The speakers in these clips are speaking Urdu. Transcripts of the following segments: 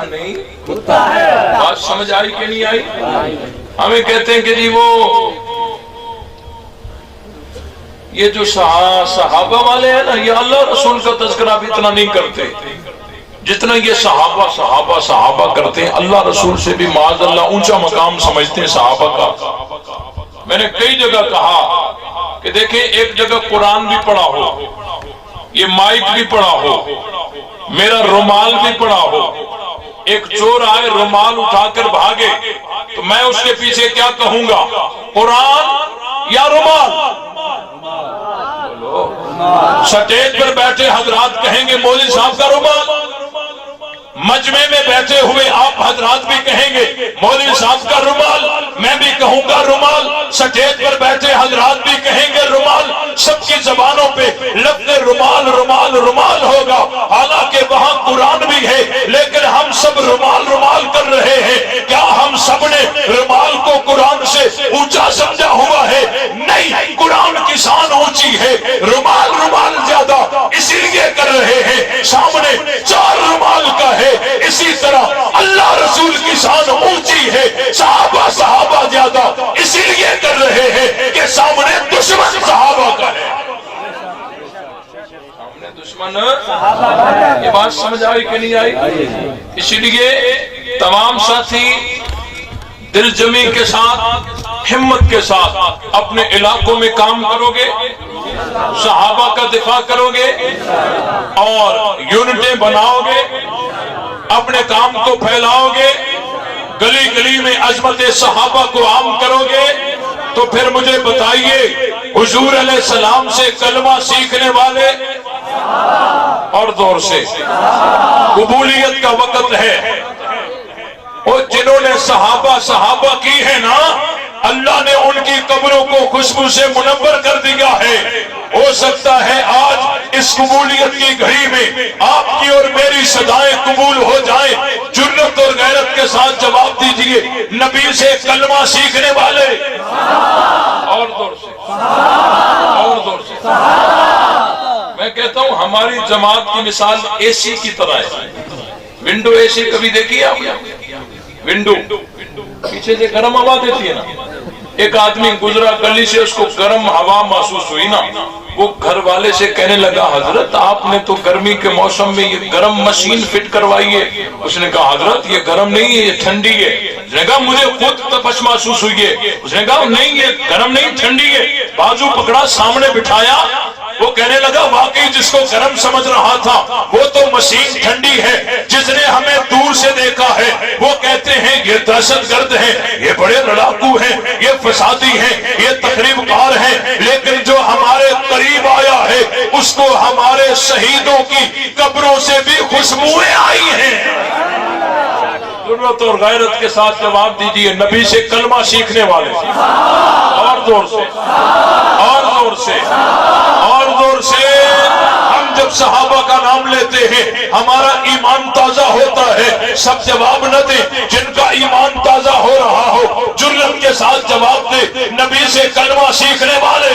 نہیں بات سمجھ آئی کہ نہیں آئی؟ ہمیں کہتے ہیں کہ جی وہ یہ جو صحابہ والے ہیں نا، یہ اللہ رسول کا تذکرہ بھی اتنا نہیں کرتے جتنا یہ صحابہ کرتے ہیں۔ اللہ رسول سے بھی معاذ اللہ اونچا مقام سمجھتے ہیں صحابہ کا۔ میں نے کئی جگہ کہا کہ دیکھیں، ایک جگہ قرآن بھی پڑھا ہو، یہ مائک بھی پڑھا ہو، میرا رومال بھی پڑھا ہو، ایک چور آئے رومال اٹھا کر بھاگے تو میں اس کے پیچھے کیا کہوں گا؟ قرآن یا رومال؟ سٹیج پر بیٹھے حضرات کہیں گے مولوی صاحب کا رومال، مجمع میں بیٹھے ہوئے آپ حضرات بھی کہیں گے مولوی صاحب کا رومال، میں بھی کہوں گا رومال، سٹیج پر بیٹھے حضرات بھی کہیں گے رومال، سب کی زبانوں پہ لفظ رومال رومال رومال ہوگا، حالانکہ وہاں قرآن بھی ہے لیکن ہم سب رومال رومال کر رہے ہیں۔ کیا ہم سب نے رومال کو قرآن سے اونچا سمجھا ہوا ہے؟ نہیں، قرآن کی شان اونچی ہے، رومال رومال زیادہ اسی لیے کر رہے ہیں سامنے چار رومال کا ہے، اسی طرح اللہ رسول کی شان اونچی ہے، صحابہ زیادہ اسی لیے کر رہے ہیں کہ سامنے دشمن صحابہ کا ہے، سامنے دشمن یہ بات سمجھ آئی کہ نہیں آئی؟ اسی لیے تمام ساتھی دل جمی کے ساتھ، ہمت کے ساتھ اپنے علاقوں میں کام کرو گے، صحابہ کا دفاع کرو گے اور یونٹیں بناؤ گے، اپنے کام کو پھیلاؤ گے، گلی گلی میں عظمت صحابہ کو عام کرو گے، تو پھر مجھے بتائیے حضور علیہ السلام سے کلمہ سیکھنے والے اور دور سے قبولیت کا وقت ہے، اور جنہوں نے صحابہ کی ہے نا، اللہ نے ان کی قبروں کو خوشبو سے منور کر دیا ہے۔ ہو سکتا ہے آج اس قبولیت کی گھڑی میں آپ کی اور میری صدائیں قبول ہو جائیں۔ جرت اور غیرت کے ساتھ جواب دیجئے، نبی سے کلمہ سیکھنے والے اور دور سے میں کہتا ہوں ہماری جماعت کی مثال اے سی کی طرح ہے۔ ونڈو اے سی کبھی دیکھی ہے آپ نے؟ ونڈو پیچھے سے گرم ہوا دیتی ہے نا، ایک آدمی گزرا گلی سے، اس کو گرم ہوا محسوس ہوئی نا، وہ گھر والے سے کہنے لگا حضرت آپ نے تو گرمی کے موسم میں یہ گرم مشین فٹ کروائی ہے۔ اس نے کہا حضرت یہ گرم نہیں ہے، یہ ٹھنڈی ہے۔ اس نے کہا مجھے خود تپش محسوس ہوئی ہے۔ اس نے کہا نہیں یہ گرم نہیں ٹھنڈی ہے۔ بازو پکڑا، سامنے بٹھایا، وہ کہنے لگا واقعی جس کو گرم سمجھ رہا تھا وہ تو مشین ٹھنڈی ہے، جس نے ہمیں دور سے دیکھا ہے وہ کہتے ہیں یہ دہشت گرد ہیں، یہ بڑے لڑاکو ہیں، یہ فسادی ہیں، یہ تخریب کار ہیں، لیکن جو ہمارے قریب آیا ہے اس کو ہمارے شہیدوں کی قبروں سے بھی خوشبوئیں آئی ہیں۔ جرت اور غیرت کے ساتھ جواب دیجئے، نبی سے کلمہ سیکھنے والے اور زور سے اور زور سے اور زور سے۔ ہم جب صحابہ کا نام لیتے ہیں ہمارا ایمان تازہ ہوتا ہے۔ سب جواب نہ دیں، جن کا ایمان تازہ ہو رہا ہو جرت کے ساتھ جواب دے، نبی سے کلمہ سیکھنے والے،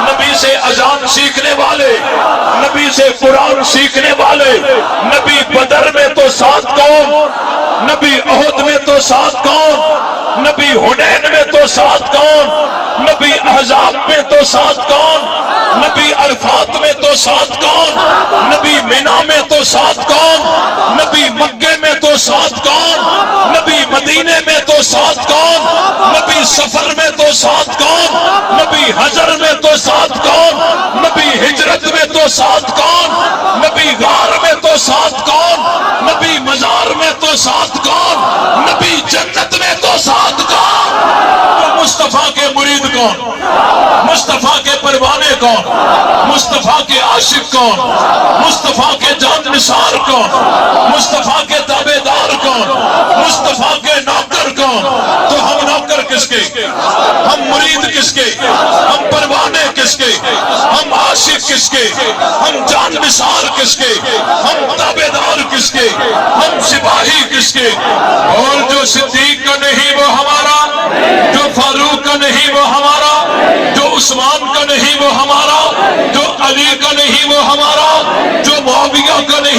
نبی سے اذان سیکھنے والے، نبی سے قرآن سیکھنے والے۔ نبی بدر میں تو ساتھ کون، نبی احد میں تو ساتھ کون، نبی حنین میں تو ساتھ کون، نبی احزاب میں تو ساتھ کون، نبی عرفات میں تو ساتھ کون، نبی مینا میں تو ساتھ کون، نبی مکے میں تو ساتھ کون، نبی مدینے میں تو ساتھ کون، نبی سفر میں تو ساتھ کون، نبی حجر میں تو ساتھ کون، نبی ہجرت میں تو ساتھ کون، نبی غار میں تو ساتھ کون، نبی مزار میں تو ساتھ کون، نبی جنت میں تو ساتھ کون۔ تو مصطفیٰ کے مرید کون، مصطفیٰ کے پروانے کون، مصطفیٰ کے عاشق کون، مصطفیٰ کے جان نثار کون، مصطفیٰ کے تابعدار کون، مصطفیٰ کے نوکر کون۔ تو ہم نوکر کس کے، ہم مرید کس کے، ہم پروانے کس کے، ہم عاشق کس کے، ہم جان نثار کس کے، ہم تابعدار کس کے، ہم سپاہی کس کے۔ اور جو صدیق کا نہیں وہ ہمارا، جو فاروق کا نہیں وہ ہمارا، جو عثمان کا نہیں وہ ہمارا، جو علی کا نہیں وہ ہمارا، جو معاویہ کا نہیں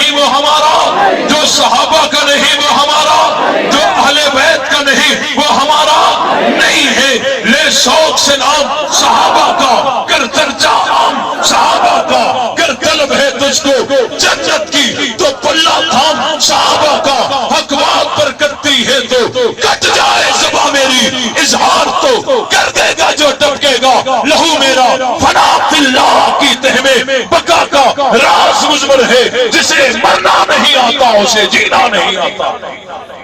شوق سے نام صحابہ کا کر چرچا عام صحابہ کا، گر طلب ہے تجھ کو جنت کی تو پلہ تھام صحابہ کا، حق بات پر کرتی ہے تو کٹ جائے زباں میری، اظہار تو کر دے گا جو ٹپکے گا لہو میرا، فنا فی اللہ کی تہ میں بقا کا راز مضمر ہے، جسے مرنا نہیں آتا اسے جینا نہیں آتا۔